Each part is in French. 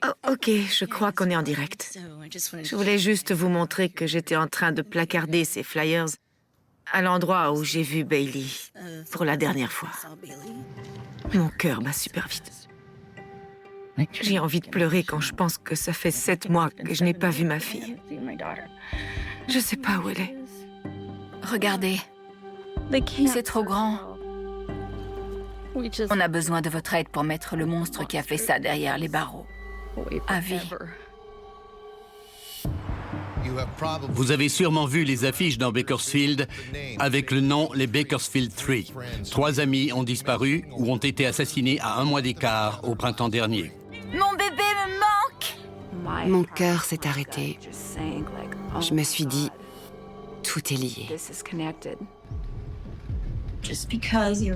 Oh, ok, je crois qu'on est en direct. Je voulais juste vous montrer que j'étais en train de placarder ces flyers à l'endroit où j'ai vu Bailey pour la dernière fois. Mon cœur bat super vite. J'ai envie de pleurer quand je pense que ça fait 7 mois que je n'ai pas vu ma fille. Je sais pas où elle est. Regardez, c'est trop grand. On a besoin de votre aide pour mettre le monstre qui a fait ça derrière les barreaux. À vie. Vous avez sûrement vu les affiches dans Bakersfield avec le nom les Bakersfield 3. 3 amis ont disparu ou ont été assassinés à 1 mois d'écart au printemps dernier. Mon bébé me manque! Mon cœur s'est arrêté. Je me suis dit, tout est lié.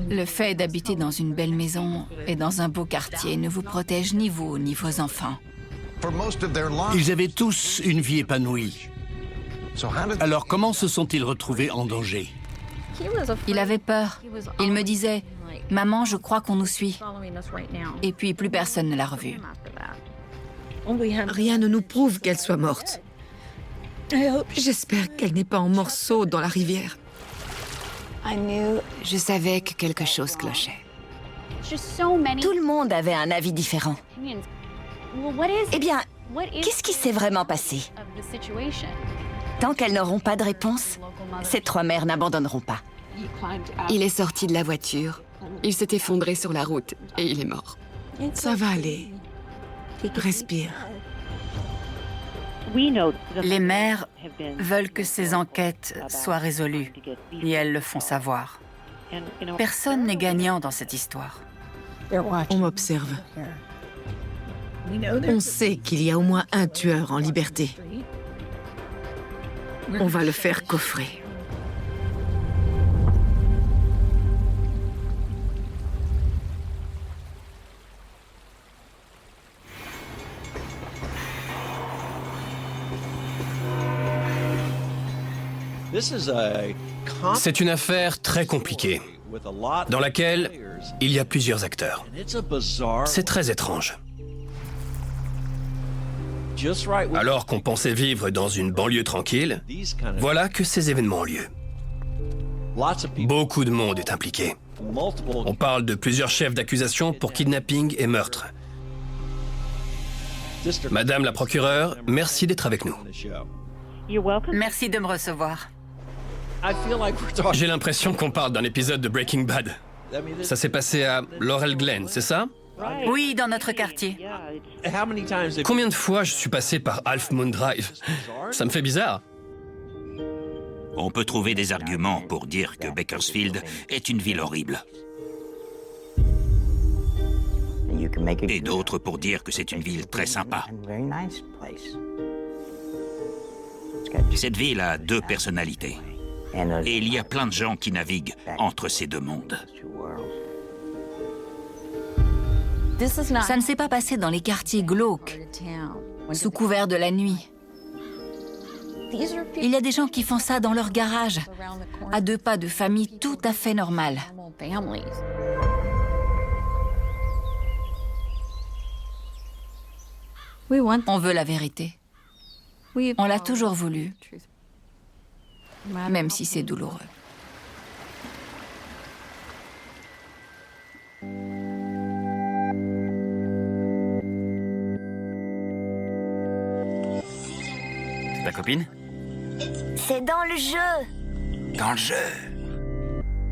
Le fait d'habiter dans une belle maison et dans un beau quartier ne vous protège ni vous ni vos enfants. Ils avaient tous une vie épanouie. Alors comment se sont-ils retrouvés en danger? Il avait peur. Il me disait, « Maman, je crois qu'on nous suit. » Et puis plus personne ne l'a revue. Rien ne nous prouve qu'elle soit morte. J'espère qu'elle n'est pas en morceaux dans la rivière. Je savais que quelque chose clochait. Tout le monde avait un avis différent. Eh bien, qu'est-ce qui s'est vraiment passé? Tant qu'elles n'auront pas de réponse, ces 3 mères n'abandonneront pas. Il est sorti de la voiture, il s'est effondré sur la route et il est mort. Ça va aller. Respire. Les mères veulent que ces enquêtes soient résolues et elles le font savoir. Personne n'est gagnant dans cette histoire. On m'observe. On sait qu'il y a au moins un tueur en liberté. On va le faire coffrer. C'est une affaire très compliquée, dans laquelle il y a plusieurs acteurs. C'est très étrange. Alors qu'on pensait vivre dans une banlieue tranquille, voilà que ces événements ont lieu. Beaucoup de monde est impliqué. On parle de plusieurs chefs d'accusation pour kidnapping et meurtre. Madame la procureure, merci d'être avec nous. Merci de me recevoir. J'ai l'impression qu'on parle d'un épisode de Breaking Bad. Ça s'est passé à Laurel Glen, c'est ça? Oui, dans notre quartier. Combien de fois je suis passé par Half Moon Drive? Ça me fait bizarre. On peut trouver des arguments pour dire que Bakersfield est une ville horrible. Et d'autres pour dire que c'est une ville très sympa. Cette ville a 2 personnalités. Et il y a plein de gens qui naviguent entre ces 2 mondes. Ça ne s'est pas passé dans les quartiers glauques, sous couvert de la nuit. Il y a des gens qui font ça dans leur garage, à 2 pas de familles tout à fait normales. On veut la vérité. On l'a toujours voulu, même si c'est douloureux. Ta copine? C'est dans le jeu. Dans le jeu.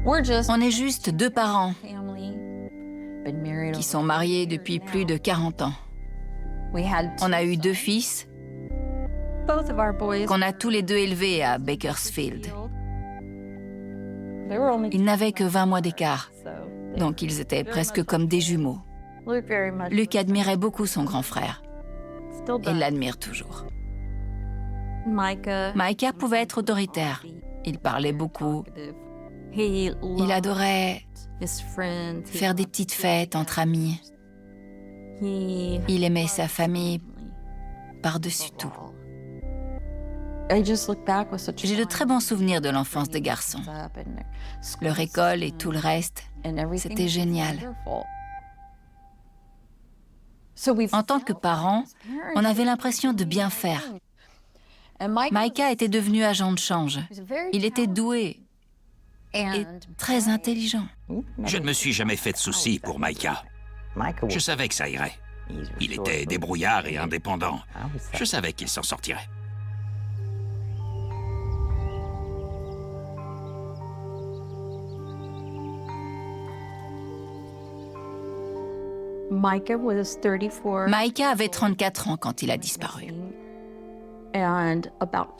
On est juste 2 parents qui sont mariés depuis plus de 40 ans. On a eu 2 fils qu'on a tous les 2 élevés à Bakersfield. Ils n'avaient que 20 mois d'écart, donc ils étaient presque comme des jumeaux. Luke admirait beaucoup son grand frère. Il l'admire toujours. Micah pouvait être autoritaire. Il parlait beaucoup. Il adorait faire des petites fêtes entre amis. Il aimait sa famille par-dessus tout. J'ai de très bons souvenirs de l'enfance des garçons. Leur école et tout le reste, c'était génial. En tant que parents, on avait l'impression de bien faire. Micah était devenu agent de change. Il était doué et très intelligent. Je ne me suis jamais fait de soucis pour Micah. Je savais que ça irait. Il était débrouillard et indépendant. Je savais qu'il s'en sortirait. Micah avait 34 ans quand il a disparu.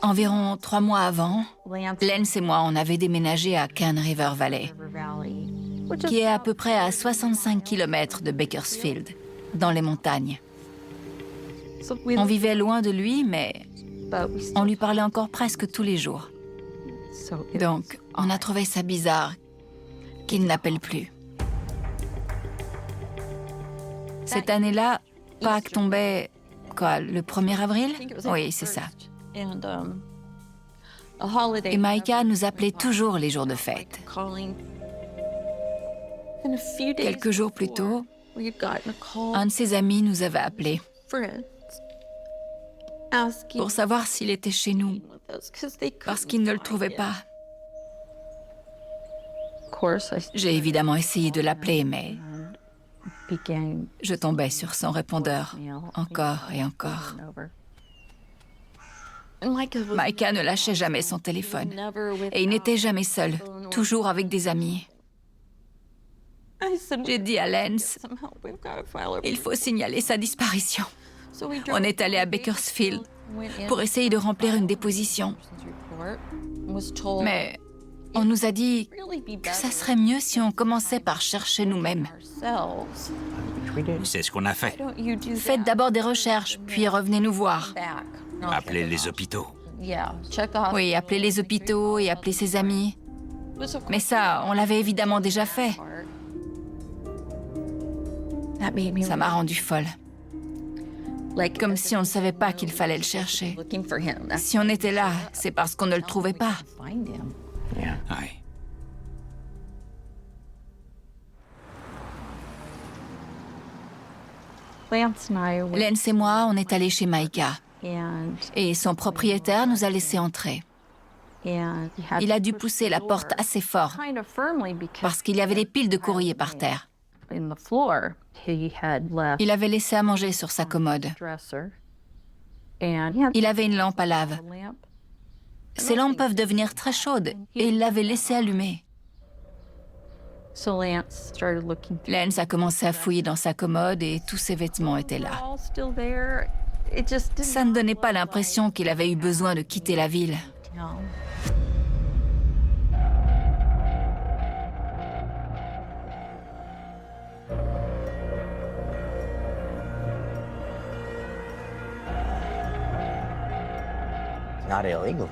Environ 3 mois avant, Lance et moi, on avait déménagé à Cane River Valley, qui est à peu près à 65 km de Bakersfield, dans les montagnes. On vivait loin de lui, mais on lui parlait encore presque tous les jours. Donc, on a trouvé ça bizarre qu'il n'appelle plus. Cette année-là, Pâques tombait, le 1er avril? Oui, c'est ça. Et Micah nous appelait toujours les jours de fête. Quelques jours plus tôt, un de ses amis nous avait appelés pour savoir s'il était chez nous, parce qu'il ne le trouvait pas. J'ai évidemment essayé de l'appeler, mais je tombais sur son répondeur, encore et encore. Micah ne lâchait jamais son téléphone, et il n'était jamais seul, toujours avec des amis. J'ai dit à Lance, il faut signaler sa disparition. On est allé à Bakersfield pour essayer de remplir une déposition. Mais on nous a dit que ça serait mieux si on commençait par chercher nous-mêmes. C'est ce qu'on a fait. Faites d'abord des recherches, puis revenez nous voir. Appelez les hôpitaux. Oui, appelez les hôpitaux et appelez ses amis. Mais ça, on l'avait évidemment déjà fait. Ça m'a rendue folle. Comme si on ne savait pas qu'il fallait le chercher. Si on était là, c'est parce qu'on ne le trouvait pas. Ouais. Lance et moi, on est allés chez Micah. Et son propriétaire nous a laissé entrer. Il a dû pousser la porte assez fort parce qu'il y avait des piles de courrier par terre. Il avait laissé à manger sur sa commode. Il avait une lampe à lave. Ces lampes peuvent devenir très chaudes et il l'avait laissée allumée. Lance a commencé à fouiller dans sa commode et tous ses vêtements étaient là. Ça ne donnait pas l'impression qu'il avait eu besoin de quitter la ville.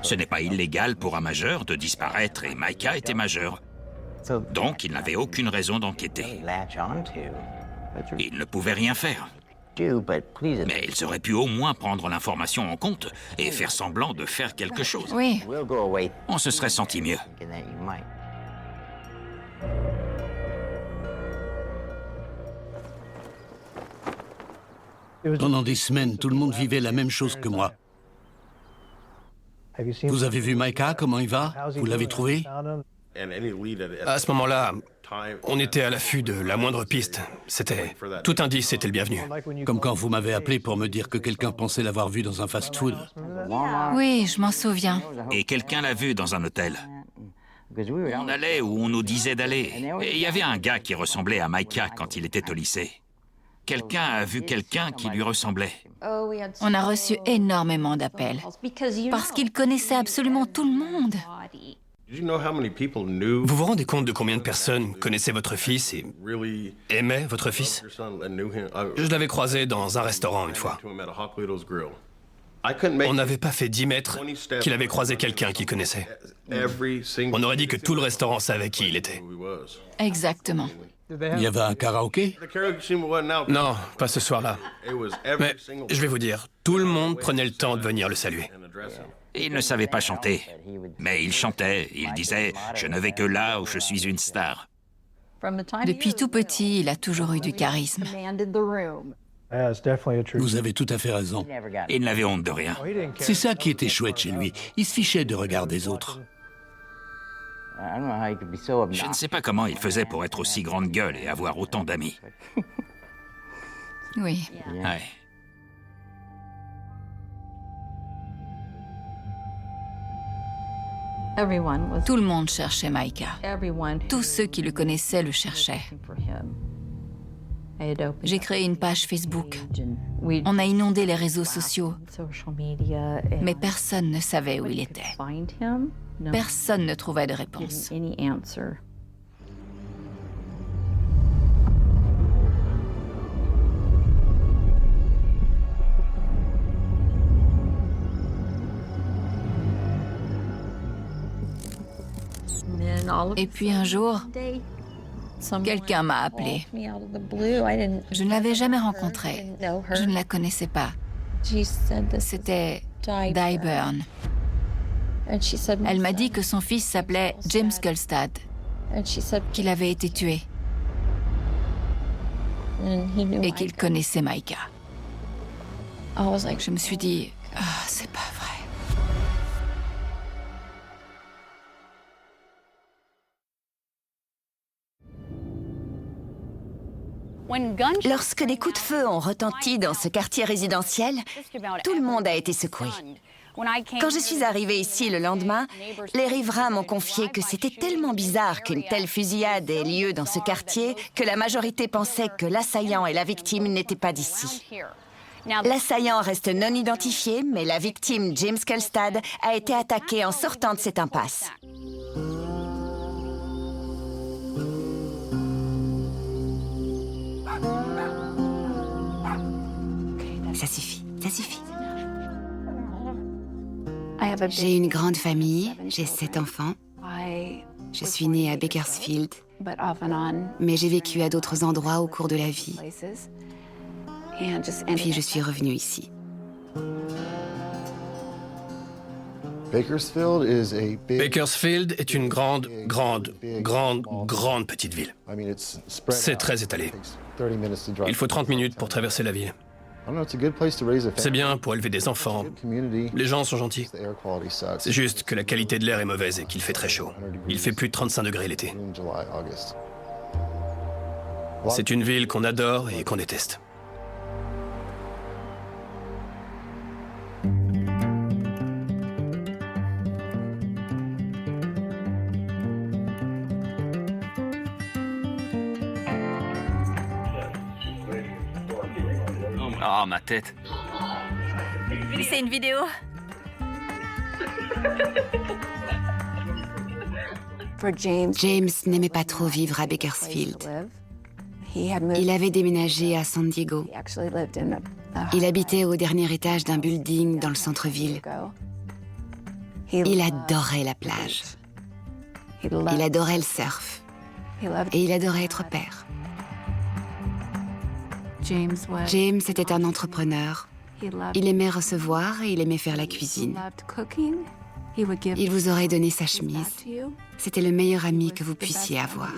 Ce n'est pas illégal pour un majeur de disparaître et Micah était majeur. Donc, il n'avait aucune raison d'enquêter. Il ne pouvait rien faire. Mais ils auraient pu au moins prendre l'information en compte et faire semblant de faire quelque chose. Oui. On se serait senti mieux. Pendant des semaines, tout le monde vivait la même chose que moi. Vous avez vu Micah, comment il va? Vous l'avez trouvé? À ce moment-là, on était à l'affût de la moindre piste. Tout indice était le bienvenu. Comme quand vous m'avez appelé pour me dire que quelqu'un pensait l'avoir vu dans un fast-food. Oui, je m'en souviens. Et quelqu'un l'a vu dans un hôtel. On allait où on nous disait d'aller. Et il y avait un gars qui ressemblait à Micah quand il était au lycée. Quelqu'un a vu quelqu'un qui lui ressemblait. On a reçu énormément d'appels parce qu'il connaissait absolument tout le monde. Vous vous rendez compte de combien de personnes connaissaient votre fils et aimaient votre fils? Je l'avais croisé dans un restaurant une fois. On n'avait pas fait 10 mètres qu'il avait croisé quelqu'un qu'il connaissait. On aurait dit que tout le restaurant savait qui il était. Exactement. Il y avait un karaoké? Non, pas ce soir-là. Mais je vais vous dire, tout le monde prenait le temps de venir le saluer. Il ne savait pas chanter, mais il chantait. Il disait « Je ne vais que là où je suis une star ». Depuis tout petit, il a toujours eu du charisme. Vous avez tout à fait raison. Il n'avait honte de rien. C'est ça qui était chouette chez lui. Il se fichait du regard des autres. Je ne sais pas comment il faisait pour être aussi grande gueule et avoir autant d'amis. Oui. Ouais. Tout le monde cherchait Micah. Tous ceux qui le connaissaient le cherchaient. J'ai créé une page Facebook. On a inondé les réseaux sociaux. Mais personne ne savait où il était. Personne ne trouvait de réponse. Et puis un jour, quelqu'un m'a appelé. Je ne l'avais jamais rencontrée. Je ne la connaissais pas. C'était Di Byrne. Elle m'a dit que son fils s'appelait James Gulstad, qu'il avait été tué et qu'il connaissait Micah. Je me suis dit, ah, c'est pas vrai. Lorsque des coups de feu ont retenti dans ce quartier résidentiel, tout le monde a été secoué. Quand je suis arrivée ici le lendemain, les riverains m'ont confié que c'était tellement bizarre qu'une telle fusillade ait lieu dans ce quartier que la majorité pensait que l'assaillant et la victime n'étaient pas d'ici. L'assaillant reste non identifié, mais la victime, James Gulstad, a été attaqué en sortant de cette impasse. Ça suffit, ça suffit. J'ai une grande famille, j'ai 7 enfants. Je suis née à Bakersfield, mais j'ai vécu à d'autres endroits au cours de la vie. Puis je suis revenue ici. Bakersfield est une grande petite ville. C'est très étalé. Il faut 30 minutes pour traverser la ville. C'est bien pour élever des enfants. Les gens sont gentils. C'est juste que la qualité de l'air est mauvaise et qu'il fait très chaud. Il fait plus de 35 degrés l'été. C'est une ville qu'on adore et qu'on déteste. Oh, ma tête. C'est une vidéo. James n'aimait pas trop vivre à Bakersfield. Il avait déménagé à San Diego. Il habitait au dernier étage d'un building dans le centre-ville. Il adorait la plage. Il adorait le surf. Et il adorait être père. James était un entrepreneur. Il aimait recevoir et il aimait faire la cuisine. Il vous aurait donné sa chemise. C'était le meilleur ami que vous puissiez avoir.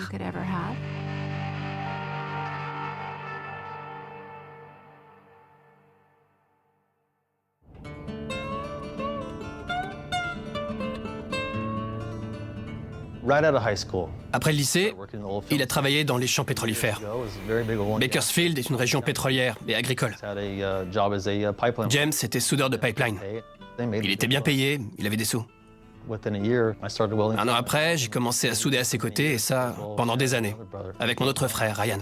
Après le lycée, il a travaillé dans les champs pétrolifères. Bakersfield est une région pétrolière et agricole. James était soudeur de pipeline. Il était bien payé, il avait des sous. Un an après, j'ai commencé à souder à ses côtés, et ça, pendant des années, avec mon autre frère, Ryan.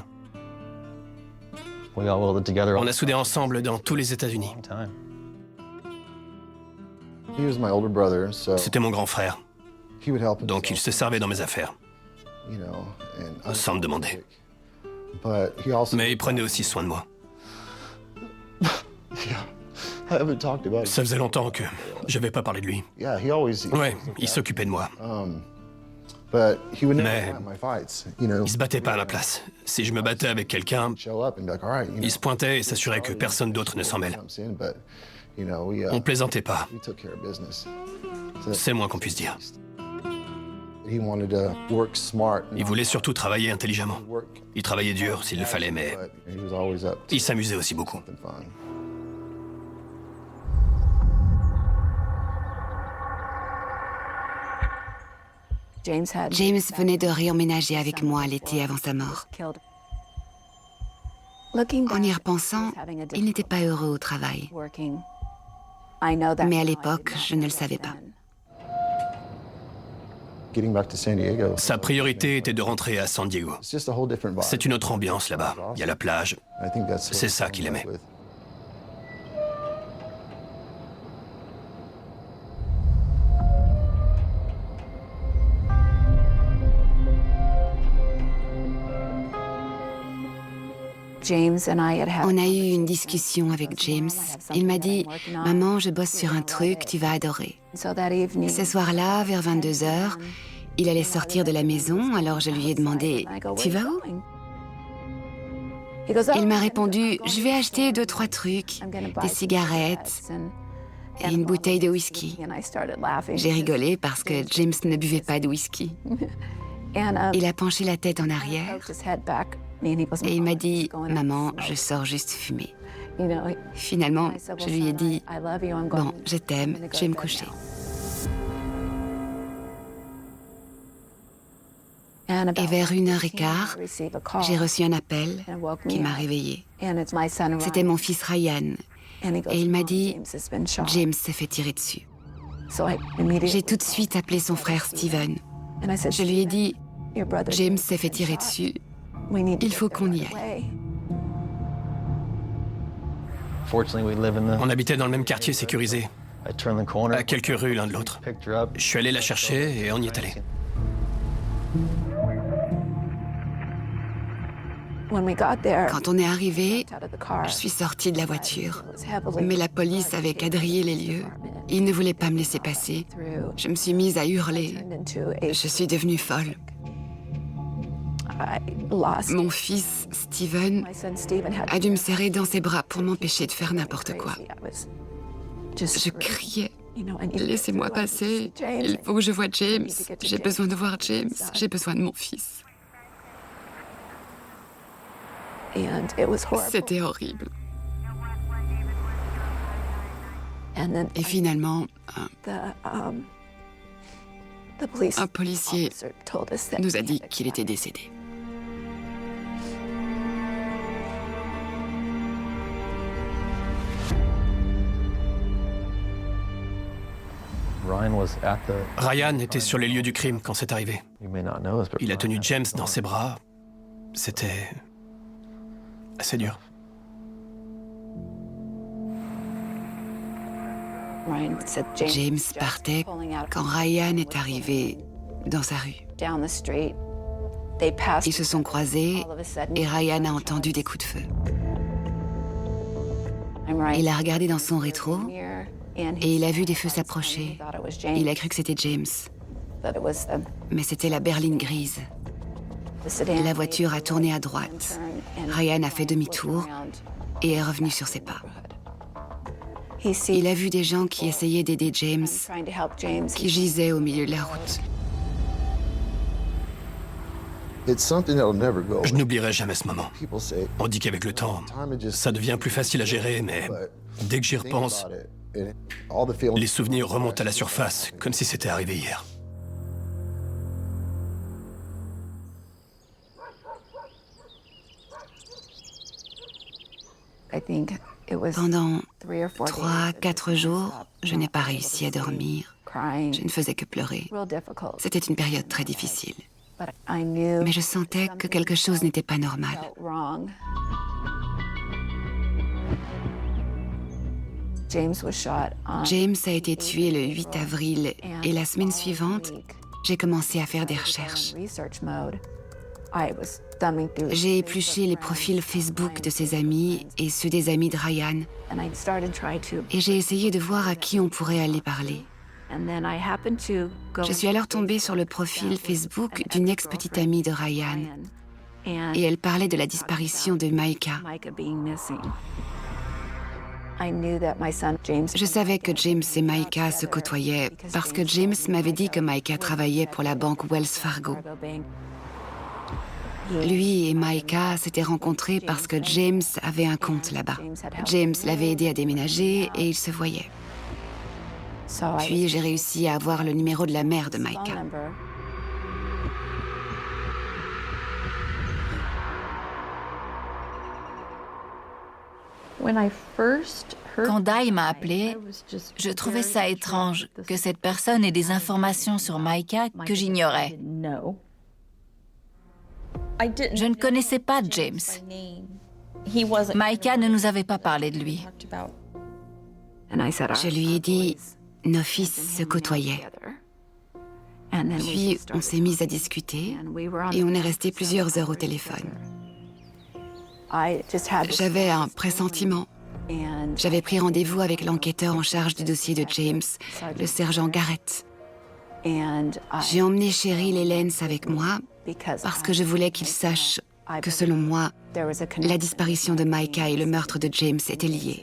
On a soudé ensemble dans tous les États-Unis. C'était mon grand frère. Donc il se servait dans mes affaires, sans me demander. Mais il prenait aussi soin de moi. Ça faisait longtemps que je n'avais pas parlé de lui. Ouais, il s'occupait de moi. Mais il se battait pas à ma place. Si je me battais avec quelqu'un, il se pointait et s'assurait que personne d'autre ne s'en mêle. On plaisantait pas. C'est le moins qu'on puisse dire. Il voulait surtout travailler intelligemment. Il travaillait dur s'il le fallait, mais il s'amusait aussi beaucoup. James venait de réemménager avec moi l'été avant sa mort. En y repensant, il n'était pas heureux au travail. Mais à l'époque, je ne le savais pas. Sa priorité était de rentrer à San Diego. C'est une autre ambiance là-bas. Il y a la plage. C'est ça qu'il aimait. On a eu une discussion avec James. Il m'a dit « Maman, je bosse sur un truc, tu vas adorer. » Ce soir-là, vers 22h, il allait sortir de la maison, alors je lui ai demandé « Tu vas où ?» Il m'a répondu « Je vais acheter 2-3 trucs, des cigarettes et une bouteille de whisky. » J'ai rigolé parce que James ne buvait pas de whisky. Il a penché la tête en arrière et il m'a dit « Maman, je sors juste fumer. » Finalement, je lui ai dit « Bon, je t'aime, je vais me coucher. » Et vers 1h15, j'ai reçu un appel qui m'a réveillée. C'était mon fils Ryan. Et il m'a dit « James s'est fait tirer dessus. » J'ai tout de suite appelé son frère Steven. Je lui ai dit « James s'est fait tirer dessus. Il faut qu'on y aille. » On habitait dans le même quartier sécurisé, à quelques rues l'un de l'autre. Je suis allé la chercher et on y est allé. Quand on est arrivé, je suis sortie de la voiture. Mais la police avait quadrillé les lieux. Ils ne voulaient pas me laisser passer. Je me suis mise à hurler. Je suis devenue folle. Mon fils, Steven, a dû me serrer dans ses bras pour m'empêcher de faire n'importe quoi. Je criais. Laissez-moi passer. Il faut que je voie James. J'ai besoin de voir James. J'ai besoin de mon fils. C'était horrible. Et finalement, un policier nous a dit qu'il était décédé. Ryan était sur les lieux du crime quand c'est arrivé. Il a tenu James dans ses bras. C'était assez dur. James partait quand Ryan est arrivé dans sa rue. Ils se sont croisés et Ryan a entendu des coups de feu. Il a regardé dans son rétro et il a vu des feux s'approcher. Il a cru que c'était James. Mais c'était la berline grise. La voiture a tourné à droite. Ryan a fait demi-tour et est revenu sur ses pas. Il a vu des gens qui essayaient d'aider James, qui gisaient au milieu de la route. Je n'oublierai jamais ce moment. On dit qu'avec le temps, ça devient plus facile à gérer, mais dès que j'y repense, les souvenirs remontent à la surface, comme si c'était arrivé hier. Pendant 3-4 jours, je n'ai pas réussi à dormir. Je ne faisais que pleurer. C'était une période très difficile. Mais je sentais que quelque chose n'était pas normal. James a été tué le 8 avril et la semaine suivante, j'ai commencé à faire des recherches. J'ai épluché les profils Facebook de ses amis et ceux des amis de Ryan. Et j'ai essayé de voir à qui on pourrait aller parler. Je suis alors tombée sur le profil Facebook d'une ex-petite amie de Ryan. Et elle parlait de la disparition de Micah. Je savais que James et Micah se côtoyaient parce que James m'avait dit que Micah travaillait pour la banque Wells Fargo. Lui et Micah s'étaient rencontrés parce que James avait un compte là-bas. James l'avait aidé à déménager et ils se voyaient. Puis j'ai réussi à avoir le numéro de la mère de Micah. Quand Di m'a appelé, je trouvais ça étrange que cette personne ait des informations sur Micah que j'ignorais. Je ne connaissais pas James. Micah ne nous avait pas parlé de lui. Je lui ai dit, nos fils se côtoyaient. Puis on s'est mis à discuter et on est resté plusieurs heures au téléphone. J'avais un pressentiment. J'avais pris rendez-vous avec l'enquêteur en charge du dossier de James, le sergent Garrett. J'ai emmené Cheryl et Lance avec moi parce que je voulais qu'ils sachent que, selon moi, la disparition de Micah et le meurtre de James étaient liés.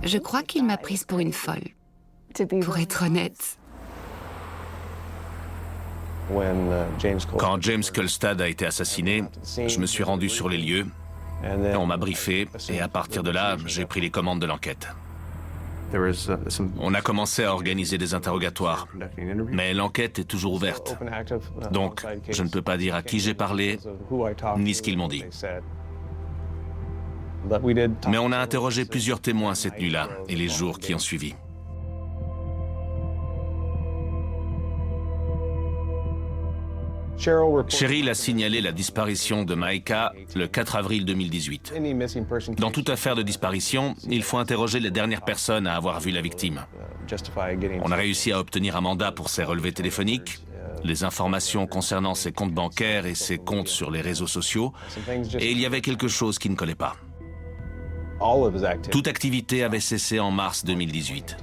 Je crois qu'il m'a prise pour une folle, pour être honnête. Quand James Kulstad a été assassiné, je me suis rendu sur les lieux, on m'a briefé, et à partir de là, j'ai pris les commandes de l'enquête. On a commencé à organiser des interrogatoires, mais l'enquête est toujours ouverte. Donc, je ne peux pas dire à qui j'ai parlé, ni ce qu'ils m'ont dit. Mais on a interrogé plusieurs témoins cette nuit-là et les jours qui ont suivi. Cheryl a signalé la disparition de Micah le 4 avril 2018. Dans toute affaire de disparition, il faut interroger les dernières personnes à avoir vu la victime. On a réussi à obtenir un mandat pour ses relevés téléphoniques, les informations concernant ses comptes bancaires et ses comptes sur les réseaux sociaux, et il y avait quelque chose qui ne collait pas. Toute activité avait cessé en mars 2018.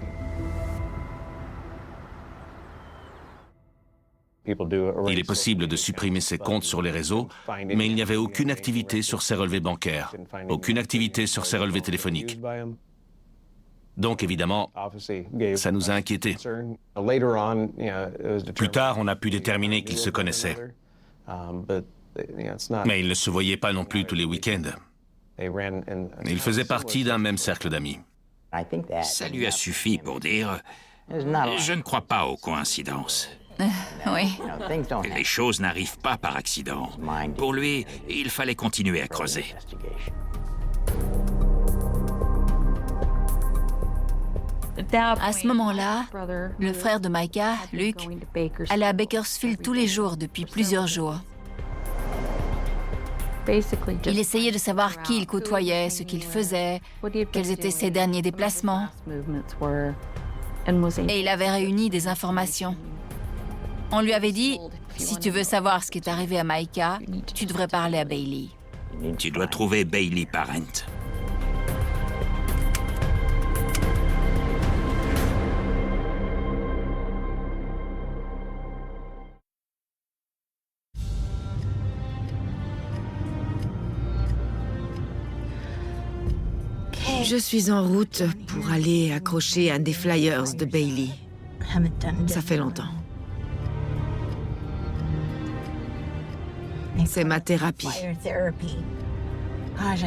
Il est possible de supprimer ses comptes sur les réseaux, mais il n'y avait aucune activité sur ses relevés bancaires, aucune activité sur ses relevés téléphoniques. Donc évidemment, ça nous a inquiétés. Plus tard, on a pu déterminer qu'ils se connaissaient. Mais ils ne se voyaient pas non plus tous les week-ends. Ils faisaient partie d'un même cercle d'amis. Ça lui a suffi pour dire « Je ne crois pas aux coïncidences ». Oui. Les choses n'arrivent pas par accident. Pour lui, il fallait continuer à creuser. À ce moment-là, le frère de Micah, Luke, allait à Bakersfield tous les jours depuis plusieurs jours. Il essayait de savoir qui il côtoyait, ce qu'il faisait, quels étaient ses derniers déplacements. Et il avait réuni des informations. On lui avait dit, si tu veux savoir ce qui est arrivé à Micah, tu devrais parler à Bailey. Tu dois trouver Bailey Parent. Je suis en route pour aller accrocher un des flyers de Bailey. Ça fait longtemps. C'est ma thérapie.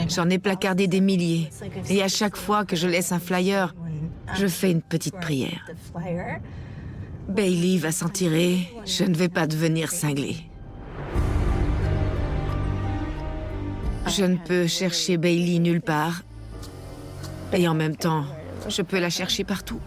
J'en ai placardé des milliers. Et à chaque fois que je laisse un flyer, je fais une petite prière. Bailey va s'en tirer. Je ne vais pas devenir cinglée. Je ne peux chercher Bailey nulle part. Et en même temps, je peux la chercher partout.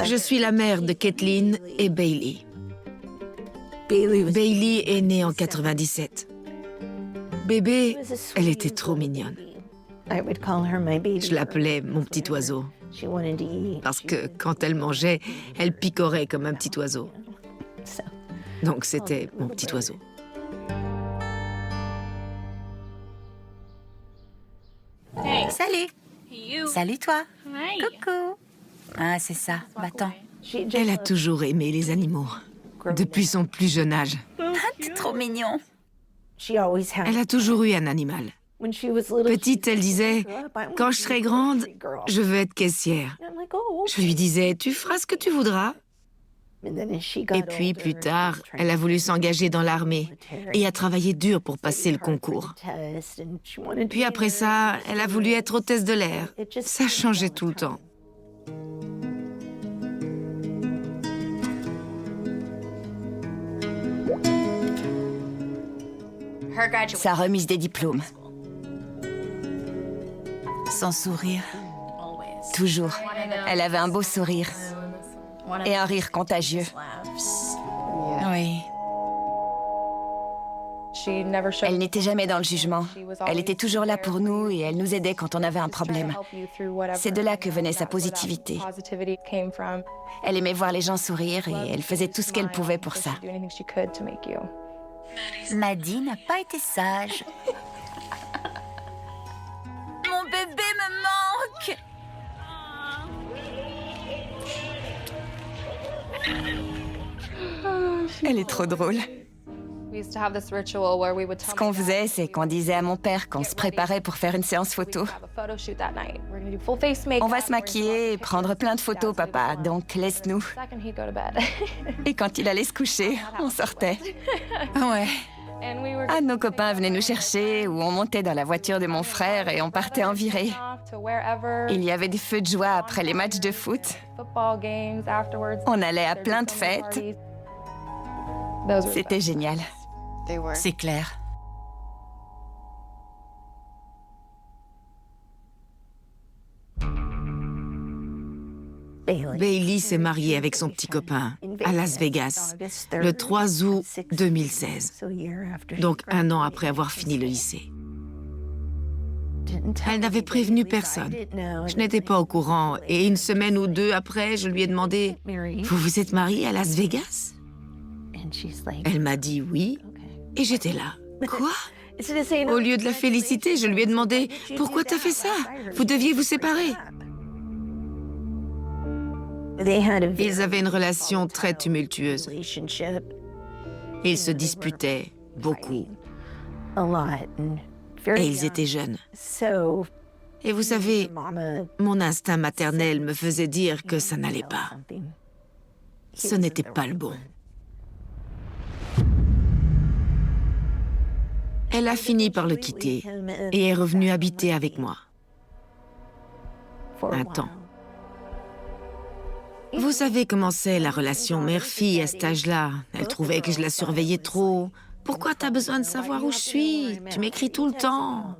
Je suis la mère de Kathleen et Bailey. Bailey est née en 97. Bébé, elle était trop mignonne. Je l'appelais mon petit oiseau. Parce que quand elle mangeait, elle picorait comme un petit oiseau. Donc c'était mon petit oiseau. Salut. Salut toi. Coucou. Ah, c'est ça. Va-t'en. Elle a toujours aimé les animaux, depuis son plus jeune âge. Ah, t'es trop mignon. Elle a toujours eu un animal. Petite, elle disait « Quand je serai grande, je veux être caissière. » Je lui disais « Tu feras ce que tu voudras. » Et puis, plus tard, elle a voulu s'engager dans l'armée et a travaillé dur pour passer le concours. Puis après ça, elle a voulu être hôtesse de l'air. Ça changeait tout le temps. Sa remise des diplômes. Son sourire. Toujours. Elle avait un beau sourire. Et un rire contagieux. Oui. Elle n'était jamais dans le jugement. Elle était toujours là pour nous et elle nous aidait quand on avait un problème. C'est de là que venait sa positivité. Elle aimait voir les gens sourire et elle faisait tout ce qu'elle pouvait pour ça. Maddie n'a pas été sage. Mon bébé me manque. Elle est trop drôle. Ce qu'on faisait, c'est qu'on disait à mon père qu'on se préparait pour faire une séance photo. On va se maquiller et prendre plein de photos, papa, donc laisse-nous. Et quand il allait se coucher, on sortait. Ouais. Ah, nos copains venaient nous chercher ou on montait dans la voiture de mon frère et on partait en virée. Il y avait des feux de joie après les matchs de foot. On allait à plein de fêtes. C'était génial. C'est clair. Bailey s'est mariée avec son petit copain à Las Vegas le 3 août 2016, donc un an après avoir fini le lycée. Elle n'avait prévenu personne. Je n'étais pas au courant et une semaine ou deux après, je lui ai demandé « Vous vous êtes mariée à Las Vegas ?» Elle m'a dit oui et j'étais là. Quoi? Au lieu de la féliciter, je lui ai demandé « Pourquoi t'as fait ça? Vous deviez vous séparer. » Ils avaient une relation très tumultueuse. Ils se disputaient beaucoup. Et ils étaient jeunes. Et vous savez, mon instinct maternel me faisait dire que ça n'allait pas. Ce n'était pas le bon. Elle a fini par le quitter et est revenue habiter avec moi. Un temps. Vous savez comment c'est la relation mère-fille à cet âge-là. Elle trouvait que je la surveillais trop. Pourquoi t'as besoin de savoir où je suis? Tu m'écris tout le temps.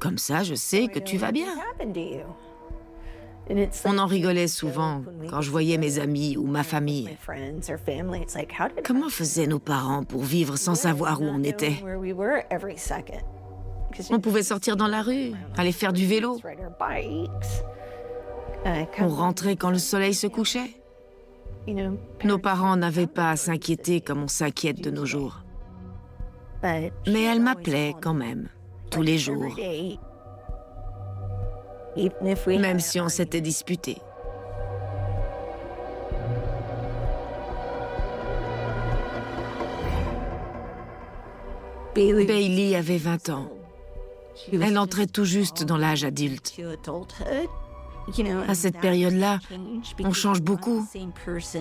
Comme ça, je sais que tu vas bien. On en rigolait souvent quand je voyais mes amis ou ma famille. Comment faisaient nos parents pour vivre sans savoir où on était? On pouvait sortir dans la rue, aller faire du vélo. On rentrait quand le soleil se couchait. Nos parents n'avaient pas à s'inquiéter comme on s'inquiète de nos jours. Mais elle m'appelait quand même, tous les jours. Même si on s'était disputés. Bailey avait 20 ans. Elle entrait tout juste dans l'âge adulte. À cette période-là, on change beaucoup.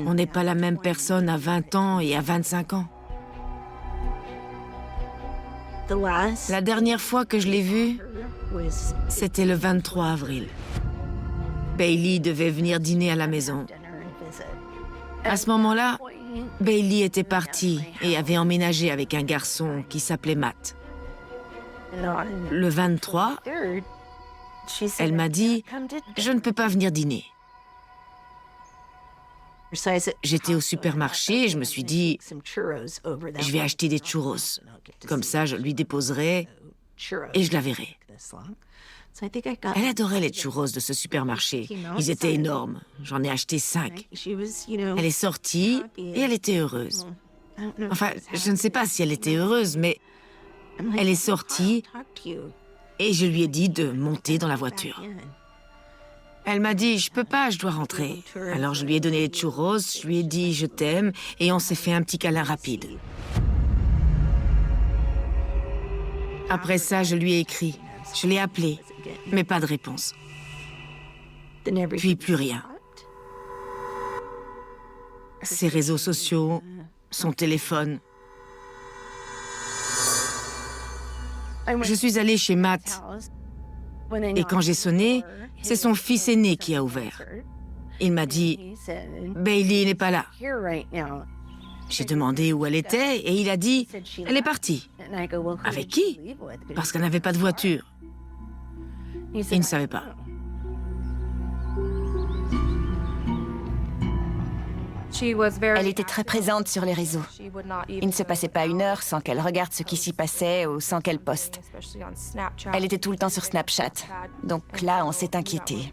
On n'est pas la même personne à 20 ans et à 25 ans. La dernière fois que je l'ai vue, c'était le 23 avril. Bailey devait venir dîner à la maison. À ce moment-là, Bailey était partie et avait emménagé avec un garçon qui s'appelait Matt. Le 23, elle m'a dit « Je ne peux pas venir dîner ». J'étais au supermarché et je me suis dit « Je vais acheter des churros. Comme ça, je lui déposerai et je la verrai. » Elle adorait les churros de ce supermarché. Ils étaient énormes. J'en ai acheté 5. Elle est sortie et elle était heureuse. Enfin, je ne sais pas si elle était heureuse, mais elle est sortie et je lui ai dit de monter dans la voiture. Elle m'a dit « Je peux pas, je dois rentrer ». Alors je lui ai donné les churros, je lui ai dit « Je t'aime » et on s'est fait un petit câlin rapide. Après ça, je lui ai écrit. Je l'ai appelé, mais pas de réponse. Puis plus rien. Ses réseaux sociaux, son téléphone. Je suis allée chez Matt. Et quand j'ai sonné, c'est son fils aîné qui a ouvert. Il m'a dit « Bailey n'est pas là ». J'ai demandé où elle était et il a dit « Elle est partie ». Avec qui? Parce qu'elle n'avait pas de voiture. Il ne savait pas. Elle était très présente sur les réseaux. Il ne se passait pas une heure sans qu'elle regarde ce qui s'y passait ou sans qu'elle poste. Elle était tout le temps sur Snapchat. Donc là, on s'est inquiété.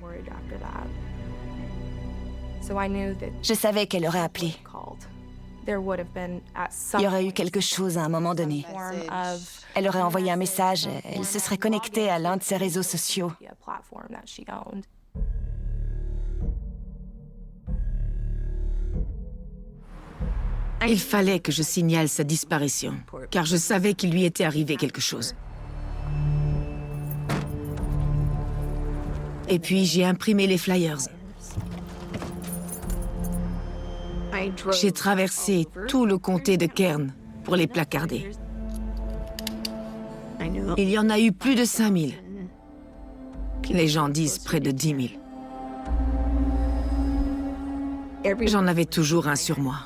Je savais qu'elle aurait appelé. Il y aurait eu quelque chose à un moment donné. Elle aurait envoyé un message, elle se serait connectée à l'un de ses réseaux sociaux. Il fallait que je signale sa disparition, car je savais qu'il lui était arrivé quelque chose. Et puis j'ai imprimé les flyers. J'ai traversé tout le comté de Kern pour les placarder. Il y en a eu plus de 5000. Les gens disent près de 10 000. J'en avais toujours un sur moi.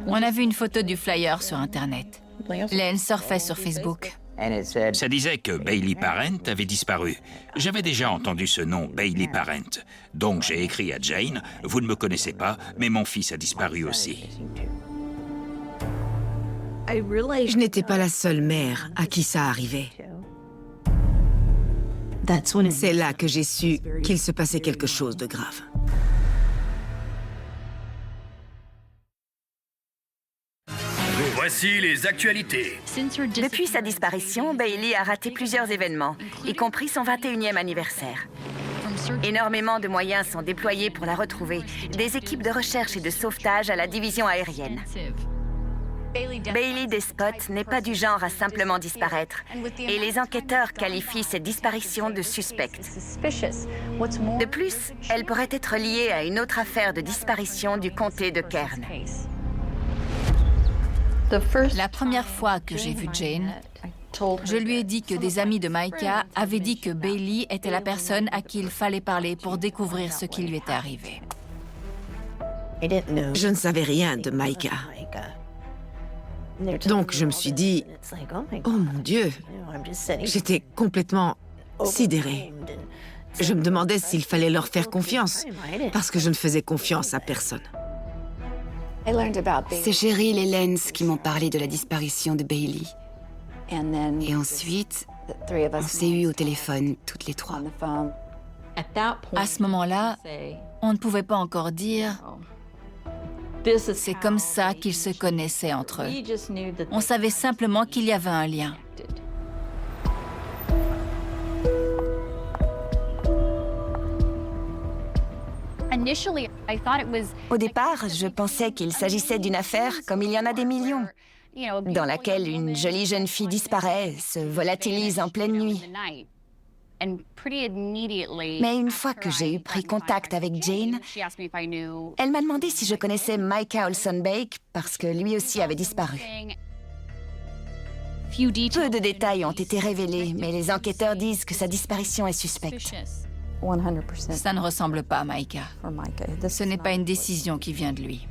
On a vu une photo du flyer sur Internet. Len surfait sur Facebook. Ça disait que Bailey Parent avait disparu. J'avais déjà entendu ce nom, Bailey Parent. Donc j'ai écrit à Jane, « Vous ne me connaissez pas, mais mon fils a disparu aussi. » Je n'étais pas la seule mère à qui ça arrivait. C'est là que j'ai su qu'il se passait quelque chose de grave. Voici les actualités. Depuis sa disparition, Bailey a raté plusieurs événements, y compris son 21e anniversaire. Énormément de moyens sont déployés pour la retrouver, des équipes de recherche et de sauvetage à la division aérienne. Bailey Despot n'est pas du genre à simplement disparaître, et les enquêteurs qualifient cette disparition de suspecte. De plus, elle pourrait être liée à une autre affaire de disparition du comté de Kern. La première fois que j'ai vu Jane, je lui ai dit que des amis de Micah avaient dit que Bailey était la personne à qui il fallait parler pour découvrir ce qui lui était arrivé. Je ne savais rien de Micah. Donc je me suis dit, oh mon Dieu, j'étais complètement sidérée. Je me demandais s'il fallait leur faire confiance, parce que je ne faisais confiance à personne. C'est Cheryl et Lance qui m'ont parlé de la disparition de Bailey. Et ensuite, on s'est eu au téléphone, toutes les trois. À ce moment-là, on ne pouvait pas encore dire « c'est comme ça qu'ils se connaissaient entre eux ». On savait simplement qu'il y avait un lien. Au départ, je pensais qu'il s'agissait d'une affaire comme il y en a des millions, dans laquelle une jolie jeune fille disparaît, se volatilise en pleine nuit. Mais une fois que j'ai eu pris contact avec Jane, elle m'a demandé si je connaissais Micah Olson-Bake parce que lui aussi avait disparu. Peu de détails ont été révélés, mais les enquêteurs disent que sa disparition est suspecte. Ça ne ressemble pas à Micah. Ce n'est pas une décision qui vient de lui.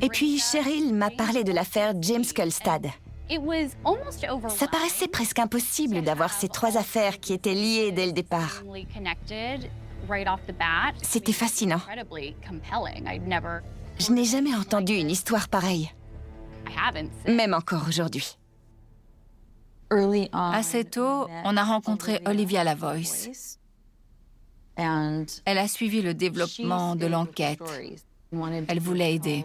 Et puis Cheryl m'a parlé de l'affaire James Kulstad. Ça paraissait presque impossible d'avoir ces trois affaires qui étaient liées dès le départ. C'était fascinant. Je n'ai jamais entendu une histoire pareille, même encore aujourd'hui. Assez tôt, on a rencontré Olivia LaVoice. Elle a suivi le développement de l'enquête. Elle voulait aider.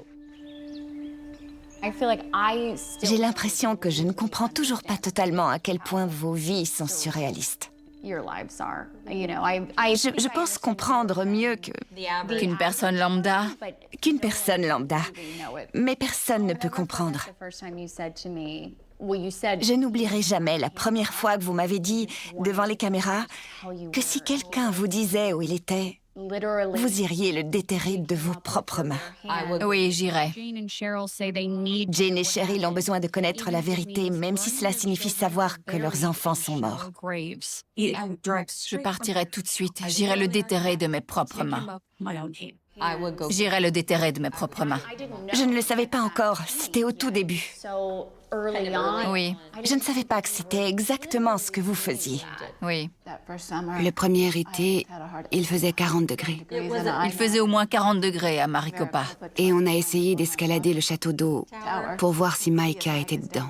J'ai l'impression que je ne comprends toujours pas totalement à quel point vos vies sont surréalistes. Je pense comprendre mieux Qu'une personne lambda. qu'une personne lambda, mais personne ne peut comprendre. Je n'oublierai jamais la première fois que vous m'avez dit, devant les caméras, que si quelqu'un vous disait où il était, vous iriez le déterrer de vos propres mains. Oui, j'irai. Jane et Cheryl ont besoin de connaître la vérité, même si cela signifie savoir que leurs enfants sont morts. Je partirai tout de suite. J'irai le déterrer de mes propres mains. J'irai le déterrer de mes propres mains. Je ne le savais pas encore, c'était au tout début. Oui, Je ne savais pas que c'était exactement ce que vous faisiez. oui. Le premier été, il faisait 40 degrés. Il faisait au moins 40 degrés à Maricopa. Et on a essayé d'escalader le château d'eau pour voir si Micah était dedans.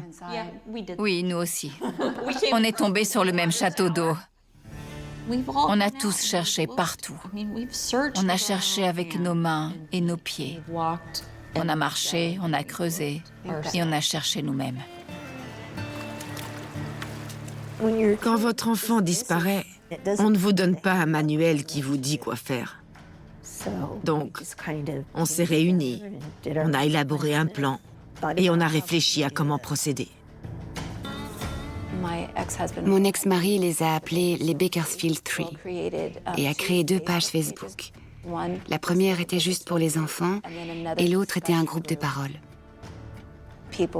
Oui, nous aussi. On est tombé sur le même château d'eau. On a tous cherché partout. On a cherché avec nos mains et nos pieds. On a marché, on a creusé et on a cherché nous-mêmes. Quand votre enfant disparaît, on ne vous donne pas un manuel qui vous dit quoi faire. Donc, on s'est réunis, on a élaboré un plan et on a réfléchi à comment procéder. Mon ex-mari les a appelés les Bakersfield Three et a créé 2 pages Facebook. La première était juste pour les enfants et l'autre était un groupe de parole.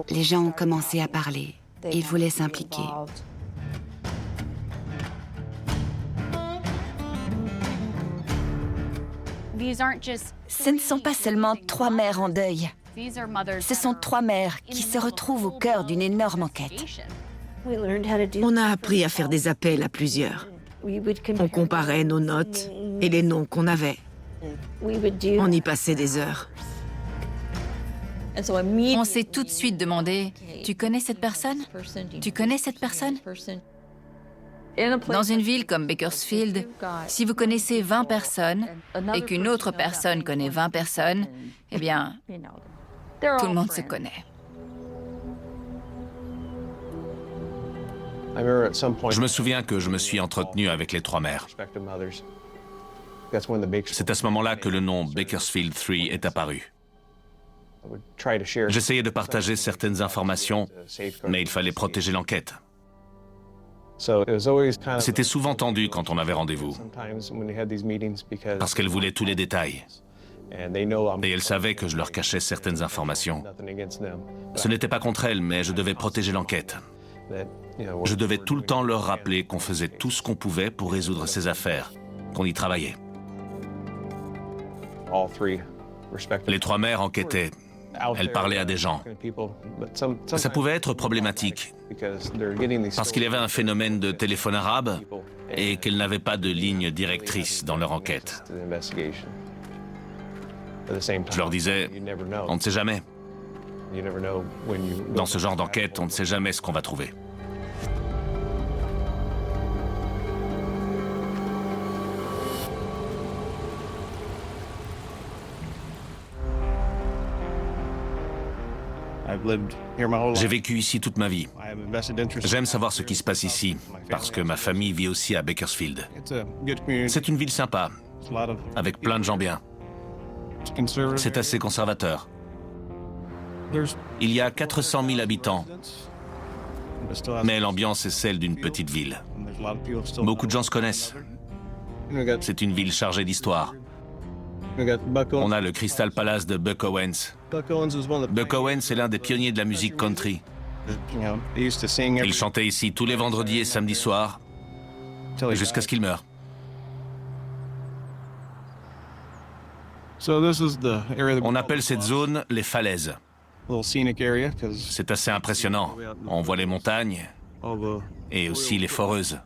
Les gens ont commencé à parler. Ils voulaient s'impliquer. Ce ne sont pas seulement 3 mères en deuil. Ce sont 3 mères qui se retrouvent au cœur d'une énorme enquête. On a appris à faire des appels à plusieurs. On comparait nos notes et les noms qu'on avait. On y passait des heures. On s'est tout de suite demandé, tu connais cette personne? Tu connais cette personne? Dans une ville comme Bakersfield, si vous connaissez 20 personnes et qu'une autre personne connaît 20 personnes, eh bien, tout le monde se connaît. Je me souviens que je me suis entretenu avec les 3 mères. C'est à ce moment-là que le nom Bakersfield Three est apparu. J'essayais de partager certaines informations, mais il fallait protéger l'enquête. C'était souvent tendu quand on avait rendez-vous, parce qu'elles voulaient tous les détails. Et elles savaient que je leur cachais certaines informations. Ce n'était pas contre elles, mais je devais protéger l'enquête. Je devais tout le temps leur rappeler qu'on faisait tout ce qu'on pouvait pour résoudre ces affaires, qu'on y travaillait. Les 3 mères enquêtaient. Elles parlaient à des gens. Ça pouvait être problématique, parce qu'il y avait un phénomène de téléphone arabe et qu'elles n'avaient pas de ligne directrice dans leur enquête. Je leur disais, on ne sait jamais. Dans ce genre d'enquête, on ne sait jamais ce qu'on va trouver. J'ai vécu ici toute ma vie. J'aime savoir ce qui se passe ici, parce que ma famille vit aussi à Bakersfield. C'est une ville sympa, avec plein de gens bien. C'est assez conservateur. Il y a 400 000 habitants, mais l'ambiance est celle d'une petite ville. Beaucoup de gens se connaissent. C'est une ville chargée d'histoire. On a le Crystal Palace de Buck Owens. Buck Owens est l'un des pionniers de la musique country. Il chantait ici tous les vendredis et samedis soirs, jusqu'à ce qu'il meure. On appelle cette zone les falaises. C'est assez impressionnant. On voit les montagnes et aussi les foreuses.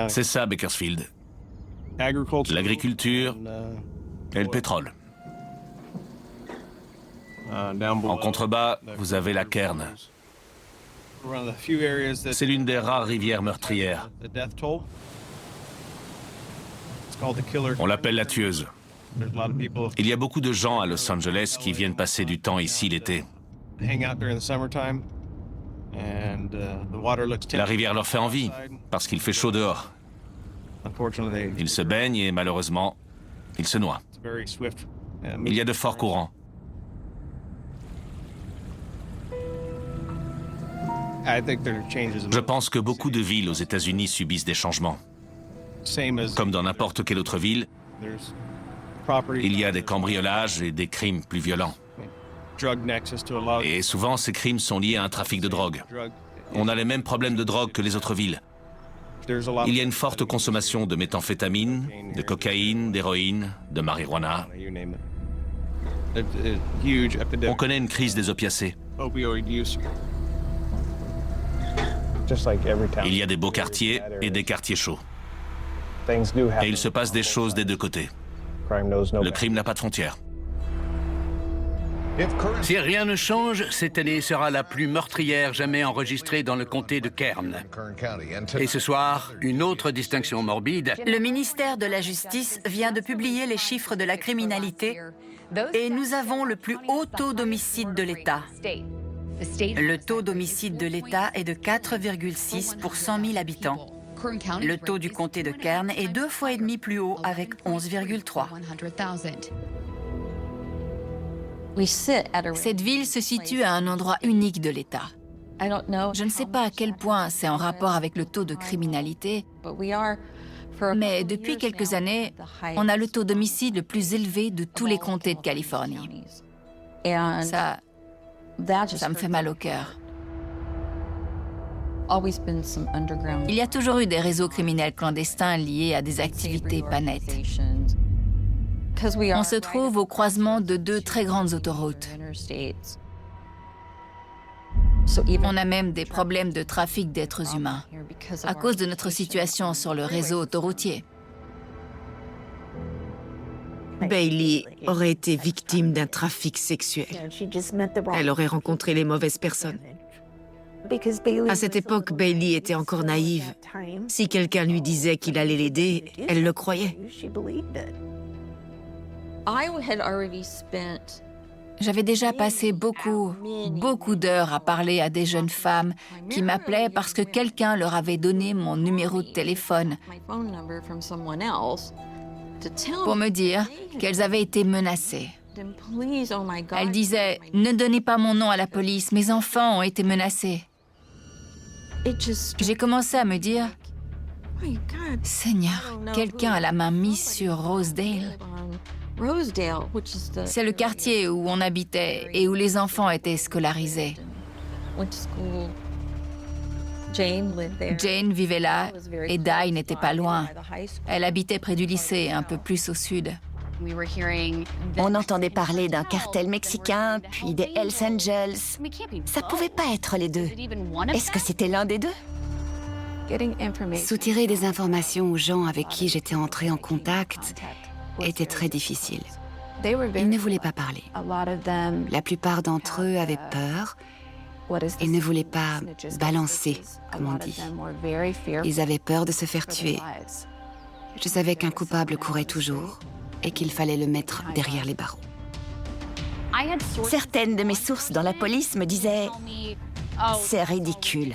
C'est ça, Bakersfield. L'agriculture et le pétrole. En contrebas, vous avez la Kern. C'est l'une des rares rivières meurtrières. On l'appelle la tueuse. Il y a beaucoup de gens à Los Angeles qui viennent passer du temps ici l'été. La rivière leur fait envie, parce qu'il fait chaud dehors. Ils se baignent et malheureusement, ils se noient. Il y a de forts courants. Je pense que beaucoup de villes aux États-Unis subissent des changements. Comme dans n'importe quelle autre ville, il y a des cambriolages et des crimes plus violents. Et souvent, ces crimes sont liés à un trafic de drogue. On a les mêmes problèmes de drogue que les autres villes. Il y a une forte consommation de méthamphétamine, de cocaïne, d'héroïne, de marijuana. On connaît une crise des opiacés. Il y a des beaux quartiers et des quartiers chauds. Et il se passe des choses des deux côtés. Le crime n'a pas de frontières. Si rien ne change, cette année sera la plus meurtrière jamais enregistrée dans le comté de Kern. Et ce soir, une autre distinction morbide. Le ministère de la Justice vient de publier les chiffres de la criminalité et nous avons le plus haut taux d'homicide de l'État. Le taux d'homicide de l'État est de 4,6 pour 100 000 habitants. Le taux du comté de Kern est 2,5 fois plus haut avec 11,3. Cette ville se situe à un endroit unique de l'État. Je ne sais pas à quel point c'est en rapport avec le taux de criminalité, mais depuis quelques années, on a le taux d'homicide le plus élevé de tous les comtés de Californie. Ça me fait mal au cœur. Il y a toujours eu des réseaux criminels clandestins liés à des activités pas nettes. On se trouve au croisement de deux très grandes autoroutes. On a même des problèmes de trafic d'êtres humains à cause de notre situation sur le réseau autoroutier. Bailey aurait été victime d'un trafic sexuel. Elle aurait rencontré les mauvaises personnes. À cette époque, Bailey était encore naïve. Si quelqu'un lui disait qu'il allait l'aider, elle le croyait. J'avais déjà passé beaucoup d'heures à parler à des jeunes femmes qui m'appelaient parce que quelqu'un leur avait donné mon numéro de téléphone pour me dire qu'elles avaient été menacées. Elles disaient « Ne donnez pas mon nom à la police, mes enfants ont été menacés. » J'ai commencé à me dire « Seigneur, quelqu'un a la main mise sur Rosedale. » C'est le quartier où on habitait et où les enfants étaient scolarisés. Jane vivait là et Di n'était pas loin. Elle habitait près du lycée, un peu plus au sud. On entendait parler d'un cartel mexicain, puis des Hells Angels. Ça pouvait pas être les deux. Est-ce que c'était l'un des deux? Soutirer des informations aux gens avec qui j'étais entrée en contact était très difficile. Ils ne voulaient pas parler. La plupart d'entre eux avaient peur et ne voulaient pas balancer, comme on dit. Ils avaient peur de se faire tuer. Je savais qu'un coupable courait toujours et qu'il fallait le mettre derrière les barreaux. Certaines de mes sources dans la police me disaient « C'est ridicule ».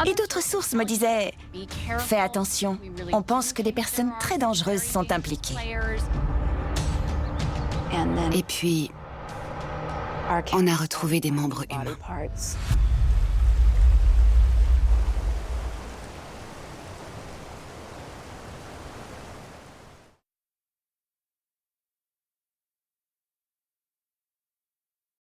Et d'autres sources me disaient « Fais attention, on pense que des personnes très dangereuses sont impliquées. » Et puis, on a retrouvé des membres humains.